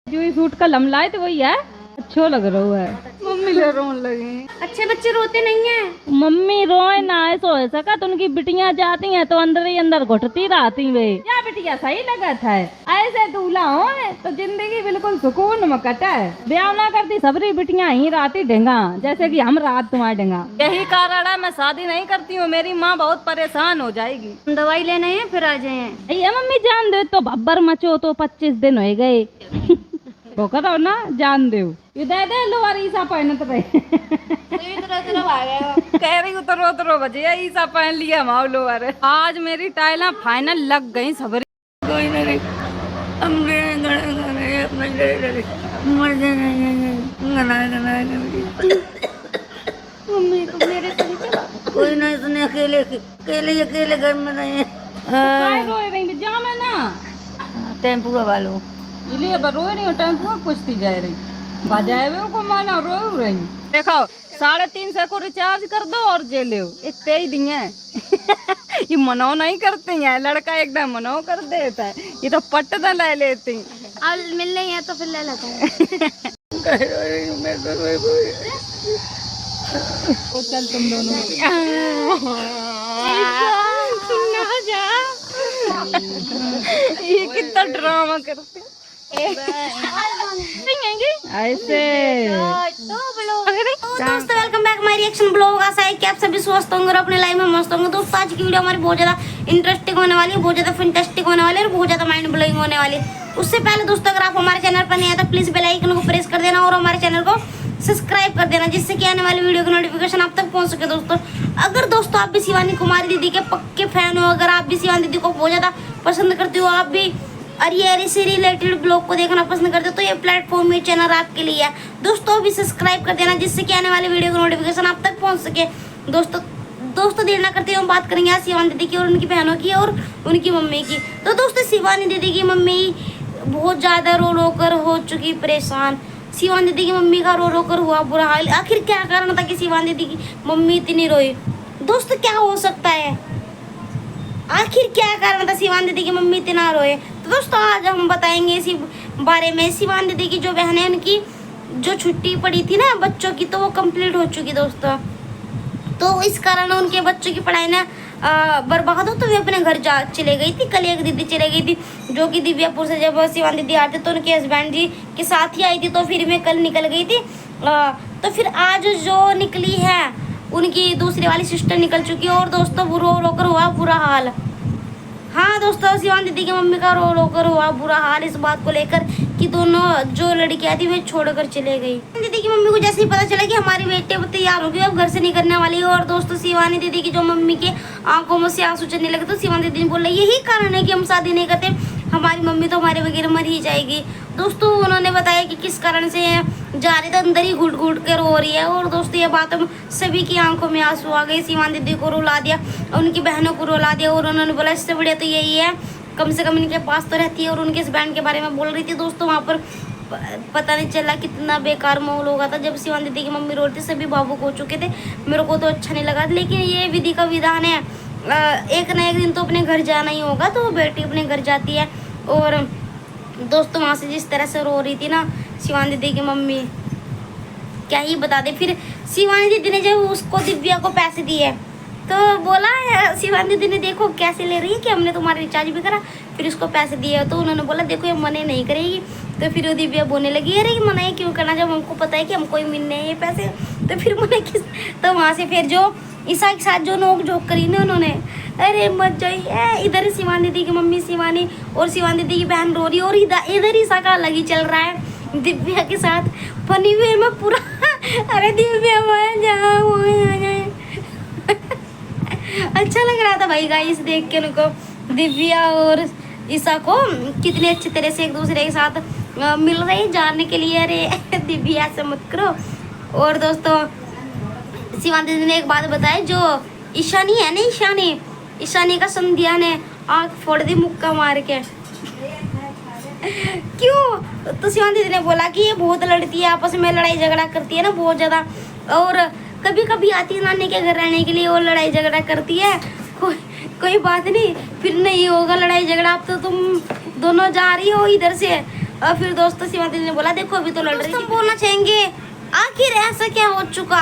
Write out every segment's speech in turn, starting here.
जो ये सूट का लमलाए तो वही है, अच्छा लग रहा है। मम्मी ले रोने लगी। अच्छे बच्चे रोते नहीं हैं। मम्मी रोए ना ऐसा हो सका तो उनकी बिटियां जाती हैं तो अंदर ही अंदर घुटती रहती वे। क्या बिटिया सही लगत है, ऐसे दूल्हा हो तो जिंदगी बिल्कुल सुकून में कटे। ब्याह ना करती सबरी बिटियां ही राती ढेंगा, जैसे कि हम रात तुम्हारे ढेंगा। यही कारण है मैं शादी नहीं करती हूँ, मेरी माँ बहुत परेशान हो जाएगी। दवाई लेने हैं फिर आ जाए। ये मम्मी जान दे तो बब्बर मचो तो 25 दिन हो गए। वो करो ना जान दे दे लो और ईसा पहनत रहे। कह रही उतरो उतरो बजे ईसा पहन लिया माओ लो। अरे आज मेरी टाइला फाइनल लग गई सबरी। कोई नहीं मम्मी तो मेरे से चला। कोई नहीं, सुने अकेले अकेले अकेले घर में रहे। रोए रही जा मैं ना टेम्पू वालों इसलिए रोए नहीं, टेम्पो पूछती जा रही बजाए हुए को माना रो रही। देखो 350 को रिचार्ज कर दो और जे लो इतने ही दिए। ये मनो नहीं करते हैं, लड़का एकदम मनो कर देता है, ये तो पट्टा ले लेते हैं। अब मिलने हैं तो फिर ले लेता हूँ। चल तुम दोनों ये कितना ड्रामा करते ऐसे। दोस्तों welcome back my reaction blog. आशा है कि आप सभी स्वस्थ होंगे और अपने लाइफ में मस्त होंगे। दोस्तों आज की वीडियो हमारी बहुत ज्यादा इंटरेस्टिंग होने वाली है, बहुत ज्यादा फैंटास्टिक होने वाली है और बहुत ज्यादा माइंड ब्लोइंग होने वाली है। उससे पहले दोस्तों अगर आप हमारे चैनल पर नहीं आए तो प्लीज बेल आइकन को प्रेस कर देना और हमारे चैनल को सब्सक्राइब कर देना, जिससे कि आने वाली वीडियो की नोटिफिकेशन आप तक पहुंच सके। दोस्तों अगर दोस्तों आप भी शिवानी कुमारी दीदी के पक्के फैन हो, अगर आप भी शिवानी दीदी को बहुत ज्यादा पसंद करते हो, आप भी अरे से रिलेटेड ब्लॉग को देखना पसंद करते हो, तो ये प्लेटफॉर्म ये चैनल आपके लिए है। दोस्तों अभी सब्सक्राइब कर देना, जिससे कि आने वाली वीडियो की नोटिफिकेशन आप तक पहुंच सके। दोस्तों देर ना करते हुए हम बात करेंगे आज शिवानी दीदी की और उनकी बहनों की और उनकी मम्मी की। तो दोस्तों शिवानी दीदी की मम्मी बहुत ज़्यादा रो रो कर हो चुकी परेशान। शिवानी दीदी की मम्मी का रो रो कर हुआ बुरा हाल। आखिर क्या कारण था कि शिवानी दीदी की मम्मी इतनी रोई? दोस्तों क्या हो सकता है, आखिर क्या कारण था शिवानी दीदी की मम्मी इतना रोए? तो दोस्तों आज हम बताएंगे इसी बारे में। शिवानी दीदी की जो बहन है उनकी जो छुट्टी पड़ी थी ना बच्चों की, तो वो कंप्लीट हो चुकी दोस्तों। तो इस कारण उनके बच्चों की पढ़ाई ना बर्बाद हो, तो वे अपने घर जा चले गई थी। कल एक दीदी चले गई थी जो कि दिव्यापुर से, जब शिवानी दीदी आते तो उनके हस्बैंड जी के साथ ही आई थी, तो फिर मैं कल निकल गई थी। तो फिर आज जो निकली है उनकी दूसरी वाली सिस्टर निकल चुकी है और दोस्तों रो रो कर हुआ बुरा हाल। हाँ दोस्तों शिवानी दीदी की मम्मी का रो रो कर हुआ बुरा हाल इस बात को लेकर कि दोनों जो लड़कियां थी वे छोड़कर चले गई। दीदी की मम्मी को जैसे ही पता चला कि हमारी बेटे तैयार हो गई, अब घर से निकलने वाली है, और दोस्तों शिवानी दीदी की जो मम्मी के आंखों में से आंसू चलने लगे, तो शिवानी दीदी बोल रही यही कारण है कि हम शादी नहीं करते, हमारी मम्मी तो हमारे बगैर मर ही जाएगी। दोस्तों उन्होंने बताया कि किस कारण से जा रही तो अंदर ही घुट घुट कर रो रही है। और दोस्तों ये बात सभी की आंखों में आंसू आ गए। शिवानी दीदी को रुला दिया, उनकी बहनों को रुला दिया, और उन्होंने बोला इससे बढ़िया तो यही है, कम से कम इनके पास तो रहती है। और उनके इस बैंड के बारे में बोल रही थी दोस्तों। वहाँ पर पता नहीं चला कितना बेकार माहौल होगा था। जब शिवानी दीदी की मम्मी रोती सभी भावुक हो चुके थे। मेरे को तो अच्छा नहीं लगा, लेकिन ये विधि का विधान है, एक ना एक दिन तो अपने घर जाना ही होगा। तो बेटी अपने घर जाती है, और दोस्तों वहाँ से जिस तरह से रो रही थी ना शिवानी दीदी की मम्मी, क्या ही बता दे। फिर शिवानी दीदी ने जब उसको दिव्या को पैसे दिए तो बोला शिवानी दीदी ने देखो कैसे ले रही है कि हमने तुम्हारा रिचार्ज भी करा, फिर उसको पैसे दिए। तो उन्होंने बोला देखो ये मना नहीं करेगी। तो फिर वो दिव्या बोलने लगी अरे मना ही क्यों करना, जब हमको पता है कि हमको ही मिलने हैं ये पैसे, तो फिर मना किस। तो वहाँ से फिर जो ईसा के साथ जो नोक झोंक करी ना उन्होंने, अरे मत जाइए। इधर शिवानी दीदी की मम्मी शिवानी और शिवानी दीदी की बहन रो रही, और इधर ईसा का अलग ही चल रहा है दिव्या के साथ फनी वे में पूरा। अरे दिव्या मर जाओ। अच्छा लग रहा था भाई गाइस देख के उनको, दिव्या और ईसा को कितने अच्छे तरह से एक दूसरे के साथ मिल रहे हैं जानने के लिए। अरे दिव्या ऐसे मत करो। और दोस्तों शिवानी दीदी ने एक बात बताई, जो ईशानी है ना, ईशानी का संध्या ने आँख फोड़ दी मुक्का मार के। क्यों? तो शिवानी दीदी ने बोला कि ये बहुत लड़ती है, आपस में लड़ाई झगड़ा करती है ना बहुत ज़्यादा, और कभी कभी आती है नानी के घर रहने के लिए और लड़ाई झगड़ा करती है। कोई बात नहीं, फिर नहीं होगा लड़ाई झगड़ा, अब तो तुम दोनों जा रही हो इधर से, और फिर दोस्तों सीमा दीदी ने बोला देखो अभी तो लड़ रही थी। बोलना चाहेंगे आखिर ऐसा क्या हो चुका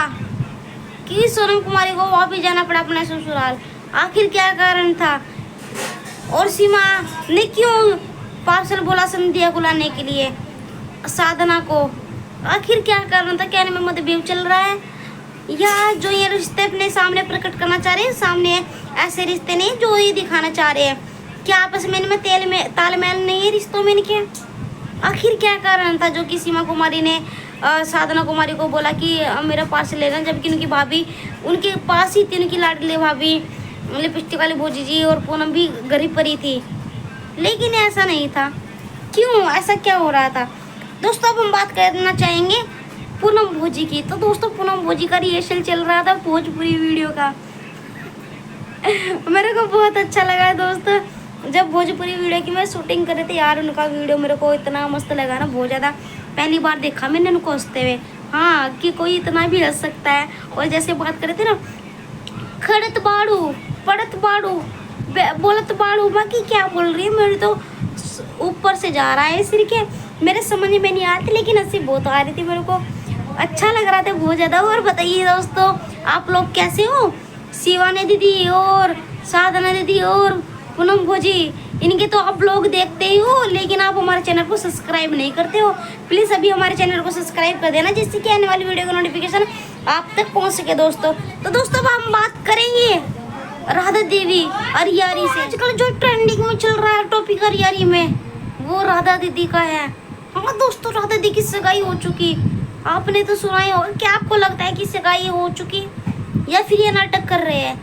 कि सोनम कुमारी को वापस जाना पड़ा अपने ससुराल, आखिर क्या कारण था? और सीमा ने क्यों पार्सल बोला संध्या को लाने के लिए साधना को, आखिर क्या कारण था? क्या इनमें मतभेद चल रहा है या जो ये रिश्ते अपने सामने प्रकट करना चाह रहे हैं, सामने ऐसे रिश्ते नहीं जो ये दिखाना चाह रहे हैं? क्या आपस में इनमें तालमेल नहीं है रिश्तों में इनके? आखिर क्या कारण था जो कि सीमा कुमारी ने साधना कुमारी को बोला कि मेरा पार्सल लेना, जबकि उनकी भाभी उनके पास ही थी, उनकी लाडली भाभी लिपस्टिक वाली भोजी जी और पूनम भी घर ही पर ही थी, लेकिन ऐसा नहीं था। क्यों ऐसा क्या हो रहा था? दोस्तों अब हम बात करना चाहेंगे पूनम भोजी की। तो दोस्तों पूनम भोजी का रिहर्सल चल रहा था भोजपुरी वीडियो का। मेरे को बहुत अच्छा लगा दोस्तों जब भोजपुरी वीडियो की मैं शूटिंग कर रही थी यार, उनका वीडियो मेरे को इतना मस्त लगा ना, बहुत ज़्यादा। पहली बार देखा मैंने उनको हंसते हुए, हाँ कि कोई इतना भी हंस सकता है। और जैसे बात कर रहे थे ना, खड़त बाड़ू पड़त बाड़ू बोलत बाड़ू, बाकी क्या बोल रही है, मेरे तो ऊपर से जा रहा है सिर के, मेरे समझ में नहीं आती, लेकिन हंसी बहुत आ रही थी, मेरे को अच्छा लग रहा था बहुत ज़्यादा। और बताइए दोस्तों आप लोग कैसे हो? शिवानी दीदी और साधना दीदी और पूनम भोजी, इनके तो आप लोग देखते ही हो, लेकिन आप हमारे चैनल को सब्सक्राइब नहीं करते हो। प्लीज़ अभी हमारे चैनल को सब्सक्राइब कर देना, जिससे कि आने वाली वीडियो का नोटिफिकेशन आप तक पहुंच सके दोस्तों। तो दोस्तों अब हम बात करेंगे राधा देवी अरियारी से। आजकल जो ट्रेंडिंग में चल रहा है टॉपिक अरियारी में, वो राधा दीदी का है। हाँ दोस्तों, राधा दीदी की सगाई हो चुकी, आपने तो सुना ही होगा। क्या आपको लगता है कि सगाई हो चुकी या फिर ये नाटक कर रहे हैं?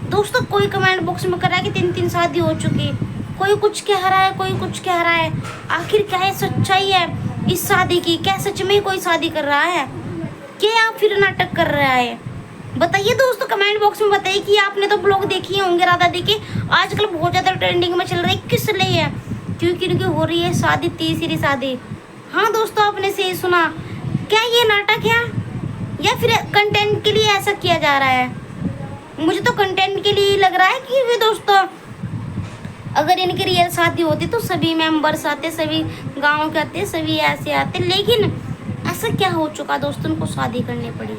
दोस्तों कोई कमेंट बॉक्स में कर रहा है कि 3 शादी हो चुकी, कोई कुछ कह रहा है, कोई कुछ कह रहा है। आखिर क्या है सच्चाई है इस शादी की? क्या सच में कोई शादी कर रहा है क्या फिर नाटक कर रहा है? बताइए दोस्तों कमेंट बॉक्स में बताइए कि आपने तो ब्लॉग देखी होंगे राधा दी के, आजकल बहुत ज़्यादा ट्रेंडिंग में चल रही है। किस लिए है? क्योंकि इनकी हो रही है शादी, तीसरी शादी। हाँ दोस्तों आपने सही सुना। क्या ये नाटक है या फिर कंटेंट के लिए ऐसा किया जा रहा है? मुझे तो कंटेंट के लिए लग रहा है कि वे दोस्तों अगर इनकी रियल शादी होती तो सभी मेंबर्स आते, सभी गाँव के आते, सभी ऐसे आते, लेकिन ऐसा क्या हो चुका दोस्तों, उनको शादी करनी पड़ी,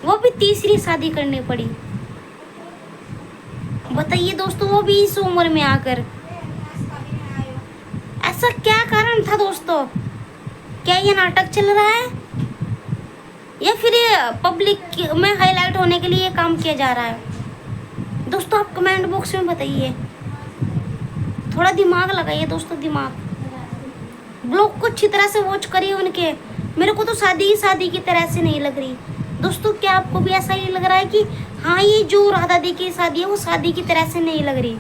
वो भी तीसरी शादी करनी पड़ी। बताइए दोस्तों, वो भी इस उम्र में आकर। ऐसा क्या कारण था दोस्तों? क्या ये नाटक चल रहा है या फिर पब्लिक में हाईलाइट होने के लिए काम किया जा रहा है? दोस्तों आप कमेंट बॉक्स में बताइए, थोड़ा दिमाग लगाइए दोस्तों, दिमाग। ब्लॉग को अच्छी तरह से वॉच करिए उनके। मेरे को तो शादी की तरह से नहीं लग रही दोस्तों। क्या आपको भी ऐसा ही लग रहा है कि हाँ ये जो राधा दी की शादी है वो शादी की तरह से नहीं लग रही?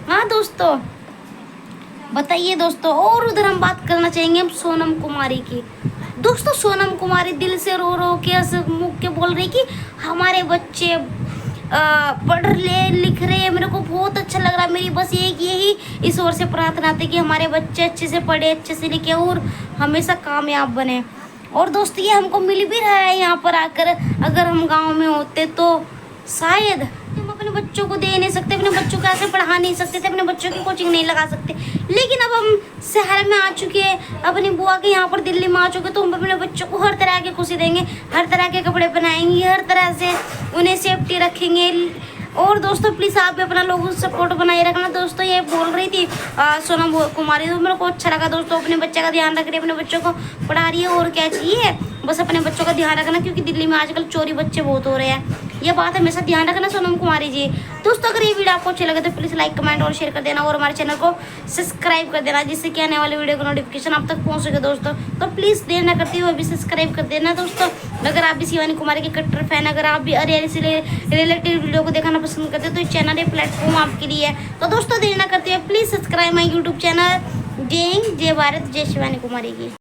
हाँ दोस्तों बताइए दोस्तों। और उधर हम बात करना चाहेंगे हम सोनम कुमारी की। दोस्तों सोनम कुमारी दिल से रो रो के मुख के बोल रही कि हमारे बच्चे पढ़ रहे लिख रहे हैं। मेरे को बहुत अच्छा लग रहा है। मेरी बस यही ईश्वर से प्रार्थना थी कि हमारे बच्चे अच्छे से पढ़े, अच्छे से लिखे और हमेशा कामयाब बने। और दोस्तों ये हमको मिल भी रहा है यहाँ पर आकर। अगर हम गांव में होते तो शायद हम अपने बच्चों को दे नहीं सकते, अपने बच्चों को ऐसे पढ़ा नहीं सकते थे, अपने बच्चों की कोचिंग नहीं लगा सकते। लेकिन अब हम शहर में आ चुके हैं, अपनी बुआ के यहाँ पर दिल्ली में आ चुके, तो हम अपने बच्चों को हर तरह की खुशी देंगे, हर तरह के कपड़े पहनाएंगे, हर तरह से उन्हें सेफ्टी रखेंगे। और दोस्तों प्लीज़ आप भी अपना लोगों से सपोर्ट बनाए रखना। दोस्तों ये बोल रही थी सोनम कुमारी, तो मेरे को अच्छा लगा दोस्तों। अपने बच्चे का ध्यान रख रही है, अपने बच्चों को पढ़ा रही है, और क्या चाहिए, बस अपने बच्चों का ध्यान रखना, क्योंकि दिल्ली में आजकल चोरी बच्चे बहुत हो रहे हैं। ये बात हमेशा ध्यान रखना सोनम कुमारी जी। दोस्तों अगर ये वीडियो आपको अच्छा लगे तो प्लीज़ लाइक कमेंट और शेयर कर देना, और हमारे चैनल को सब्सक्राइब कर देना, जिससे कि आने वाले वीडियो का नोटिफिकेशन आप तक पहुँच सके दोस्तों। तो प्लीज़ देर ना करते हुए अभी सब्सक्राइब कर देना दोस्तों। अगर आप भी शिवानी कुमारी के कट्टर फैन, अगर आप भी अरियारी से रिलेटेड वीडियो को देखना पसंद करते हो तो चैनल ये प्लेटफॉर्म आपके लिए है। तो दोस्तों देर ना करते हुए please subscribe my YouTube channel. जय हिंद, जय भारत, जय शिवानी कुमारी की।